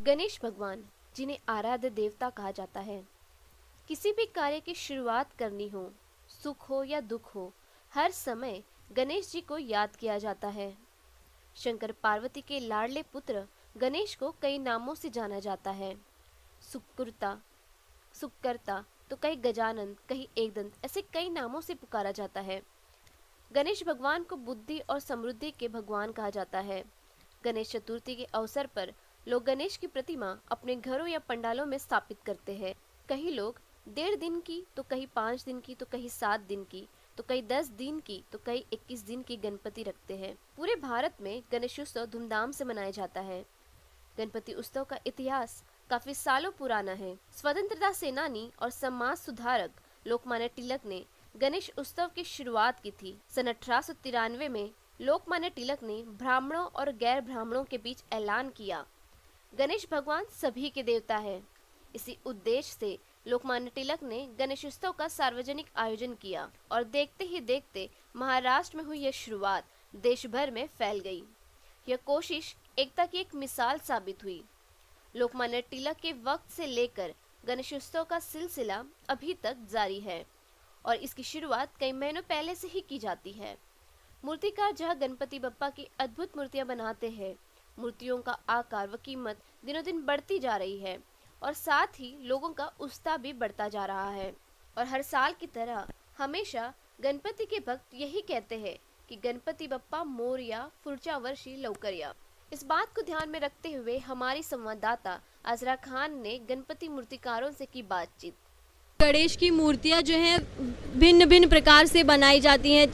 गणेश भगवान, जिन्हें आराध्य देवता कहा जाता है, किसी भी कार्य की शुरुआत करनी हो, सुख हो या दुख हो, हर समय गणेश जी को याद किया जाता है। शंकर पार्वती के लाडले पुत्र गणेश को कई नामों से जाना जाता है। सुकृता, सुकर्ता, तो कई गजानन, कहीं एकदंत, ऐसे कई नामों से पुकारा जाता है। गणेश भगवान को बुद्धि और समृद्धि के भगवान कहा जाता है। गणेश चतुर्थी के अवसर पर लोग गणेश की प्रतिमा अपने घरों या पंडालों में स्थापित करते हैं। कई लोग 1.5 दिन की, तो कहीं 5 दिन की, तो कहीं 7 दिन की, तो कहीं 10 दिन की, तो कहीं 21 दिन की गणपति रखते हैं। पूरे भारत में गणेशोत्सव धूमधाम से मनाया जाता है। गणपति उत्सव का इतिहास काफी सालों पुराना है। स्वतंत्रता सेनानी और समाज सुधारक लोकमान्य तिलक ने गणेश उत्सव की शुरुआत की थी। सन 1893 में लोकमान्य तिलक ने ब्राह्मणों और गैर ब्राह्मणों के बीच ऐलान किया, गणेश भगवान सभी के देवता है। इसी उद्देश्य से लोकमान्य तिलक ने गणेशोत्सव का सार्वजनिक आयोजन किया और देखते ही देखते महाराष्ट्र में हुई यह शुरुआत देश भर में फैल गई। यह कोशिश एकता की एक मिसाल साबित हुई। लोकमान्य तिलक के वक्त से लेकर गणेशोत्सव का सिलसिला अभी तक जारी है और इसकी शुरुआत कई महीनों पहले से ही की जाती है। मूर्तिकार जहां गणपति बप्पा की अद्भुत मूर्तियां बनाते हैं, मूर्तियों का आकार व कीमत दिनों दिन बढ़ती जा रही है और साथ ही लोगों का उत्साह भी बढ़ता जा रहा है। और हर साल की तरह हमेशा गणपति के भक्त यही कहते हैं कि गणपति बप्पा मोरया, फुरचा वर्षी लौकरिया। इस बात को ध्यान में रखते हुए हमारी संवाददाता अजरा खान ने गणपति मूर्तिकारों से की बातचीत। गणेश की मूर्तियां जो हैं भिन्न भिन्न प्रकार से बनाई जाती हैं।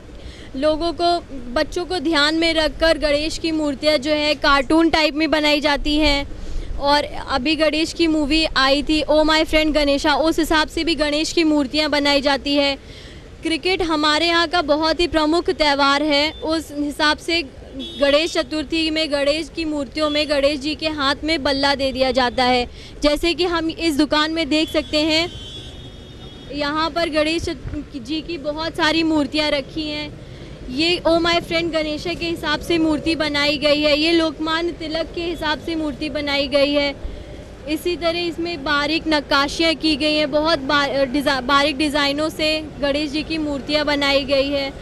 लोगों को, बच्चों को ध्यान में रखकर गणेश की मूर्तियां जो है कार्टून टाइप में बनाई जाती हैं। और अभी गणेश की मूवी आई थी ओ माय फ्रेंड गणेशा, उस हिसाब से भी गणेश की मूर्तियां बनाई जाती है। क्रिकेट हमारे यहाँ का बहुत ही प्रमुख त्यौहार है, उस हिसाब से गणेश चतुर्थी में गणेश की मूर्तियों में गणेश जी के हाथ में बल्ला दे दिया जाता है। जैसे कि हम इस दुकान में देख सकते हैं, यहाँ पर गणेश जी की बहुत सारी मूर्तियाँ रखी हैं। ये ओ माय फ्रेंड गणेशा के हिसाब से मूर्ति बनाई गई है, ये लोकमान्य तिलक के हिसाब से मूर्ति बनाई गई है। इसी तरह इसमें बारीक नक्काशियाँ की गई हैं, बहुत बारीक डिज़ाइनों से गणेश जी की मूर्तियाँ बनाई गई है।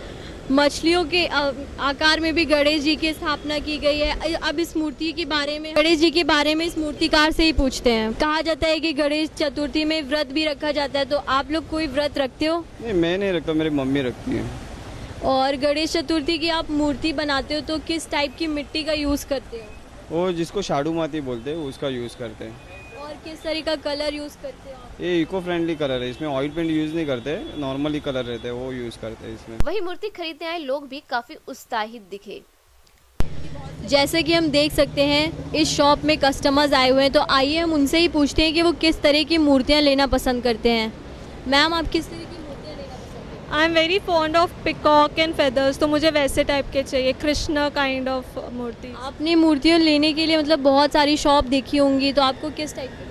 मछलियों के आकार में भी गणेश जी की स्थापना की गई है। अब इस मूर्ति के बारे में, गणेश जी के बारे में इस मूर्तिकार से ही पूछते हैं। कहा जाता है कि गणेश चतुर्थी में व्रत भी रखा जाता है, तो आप लोग कोई व्रत रखते हो? नहीं, मैं नहीं रखता, मेरी मम्मी रखती है। और गणेश चतुर्थी की आप मूर्ति बनाते हो तो किस टाइप की मिट्टी का यूज़ करते हो? वो जिसको शाडू माती बोलते हैं उसका यूज़ करते हैं। और किस तरह का कलर यूज़ करते हो? ये इको फ्रेंडली कलर है, इसमें ऑयल पेंट यूज़ नहीं करते, नॉर्मली कलर रहते हैं वो यूज़ करते हैं इसमें। वही मूर्ति खरीदने आए लोग भी काफी उत्साहित दिखे। जैसे कि हम देख सकते हैं इस शॉप में कस्टमर्स आए हुए हैं, तो आइए हम उनसे ही पूछते हैं कि वो किस तरह की मूर्तियाँ लेना पसंद करते हैं। मैम, आप किस तरह की मूर्तियाँ लेना पसंद करते हैं? I am very fond of peacock and feathers, तो मुझे वैसे टाइप के चाहिए, कृष्ण काइंड ऑफ मूर्ति। आपने मूर्तियाँ लेने के लिए मतलब बहुत सारी शॉप देखी होंगी, तो आपको किस टाइप की मूर्ति?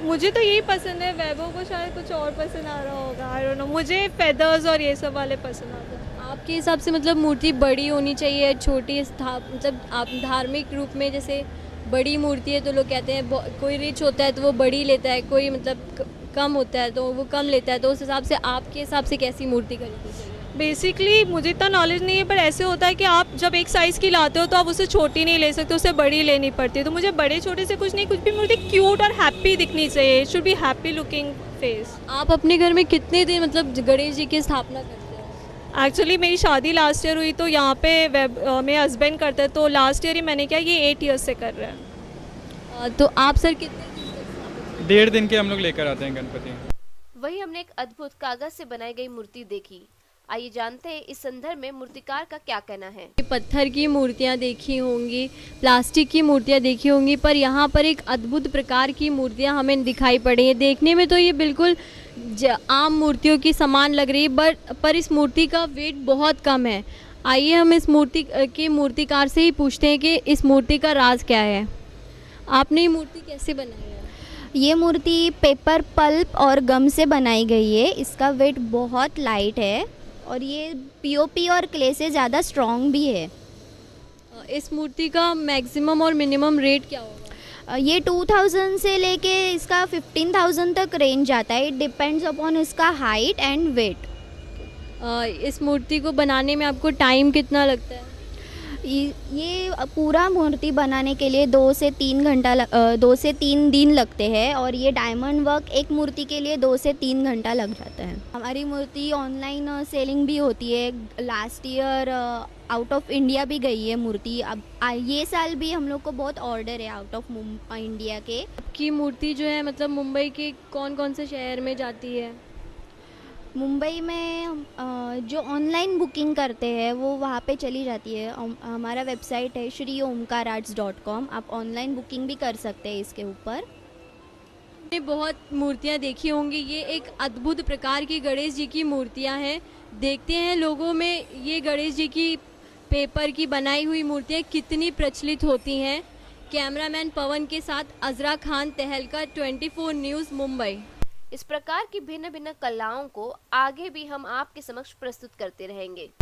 मुझे तो यही पसंद है, वैभव को शायद कुछ और पसंद आ रहा होगा, आई डोंट नो। मुझे फेदर्स और ये सब वाले पसंद आते हैं। आपके हिसाब से मतलब मूर्ति बड़ी होनी चाहिए, छोटी, मतलब आप धार्मिक रूप में जैसे बड़ी मूर्ति है तो लोग कहते हैं कोई रिच होता है तो वो बड़ी लेता है, कोई मतलब कम होता है तो वो कम लेता है, तो उस हिसाब से आपके हिसाब से कैसी मूर्ति खरीदनी चाहिए? बेसिकली मुझे इतना नॉलेज नहीं है, पर ऐसे होता है कि आप जब एक साइज़ की लाते हो तो आप उससे छोटी नहीं ले सकते, उससे बड़ी लेनी पड़ती है। तो मुझे बड़े छोटे से कुछ नहीं, कुछ भी मूर्ति क्यूट और हैप्पी दिखनी चाहिए, it should be happy looking face. आप अपने घर में कितने दिन मतलब गणेश जी की स्थापना करते हैं? एक्चुअली मेरी शादी लास्ट ईयर हुई, तो यहाँ पे मेरे हस्बैंड करते हैं, तो लास्ट ईयर ही मैंने किया, ये 8 ईयर्स से कर रहे हैं। तो आप सर कितने दिन? 1.5 दिन के हम लोग लेकर आते हैं गणपति। वही हमने एक अद्भुत कागज से बनाई गई मूर्ति देखी। आइए जानते हैं इस संदर्भ में मूर्तिकार का क्या कहना है। पत्थर की मूर्तियाँ देखी होंगी, प्लास्टिक की मूर्तियाँ देखी होंगी, पर यहाँ पर एक अद्भुत प्रकार की मूर्तियाँ हमें दिखाई पड़ी है। देखने में तो ये बिल्कुल आम मूर्तियों की समान लग रही है, पर इस मूर्ति का वेट बहुत कम है। आइए हम इस मूर्ति के मूर्तिकार से ही पूछते हैं कि इस मूर्ति का राज क्या है। आपने ये मूर्ति कैसे बनाई है? ये मूर्ति पेपर पल्प और गम से बनाई गई है। इसका वेट बहुत लाइट है और ये पीओपी और क्ले से ज़्यादा स्ट्रॉन्ग भी है। इस मूर्ति का मैक्सिमम और मिनिमम रेट क्या होगा? ये 2000 से लेके इसका 15,000 तक रेंज आता है. इट डिपेंड्स अपॉन इसका हाइट एंड वेट. इस मूर्ति को बनाने में आपको टाइम कितना लगता है? ये पूरा मूर्ति बनाने के लिए 2 से 3 दिन लगते हैं, और ये डायमंड वर्क एक मूर्ति के लिए 2 से 3 घंटा लग जाता है. हमारी मूर्ति ऑनलाइन सेलिंग भी होती है. Last year out of India भी गई है मूर्ति. अब ये साल भी हम लोग को बहुत ऑर्डर है आउट ऑफ इंडिया के. आपकी मूर्ति जो है मतलब मुंबई के कौन कौन से शहर में जाती है? मुंबई में जो ऑनलाइन बुकिंग करते हैं वो वहाँ पे चली जाती है. हमारा वेबसाइट है shriomkararts.com. आप ऑनलाइन बुकिंग भी कर सकते हैं इसके ऊपर. आपने बहुत मूर्तियाँ देखी होंगी. ये एक अद्भुत प्रकार की गणेश जी की मूर्तियाँ हैं. देखते हैं लोगों में ये गणेश जी की पेपर की बनाई हुई मूर्तियाँ कितनी प्रचलित होती हैं. कैमरामैन पवन के साथ अजरा खान तहलका, 24 न्यूज़, मुंबई. इस प्रकार की भिन्न भिन्न कलाओं को आगे भी हम आपके समक्ष प्रस्तुत करते रहेंगे.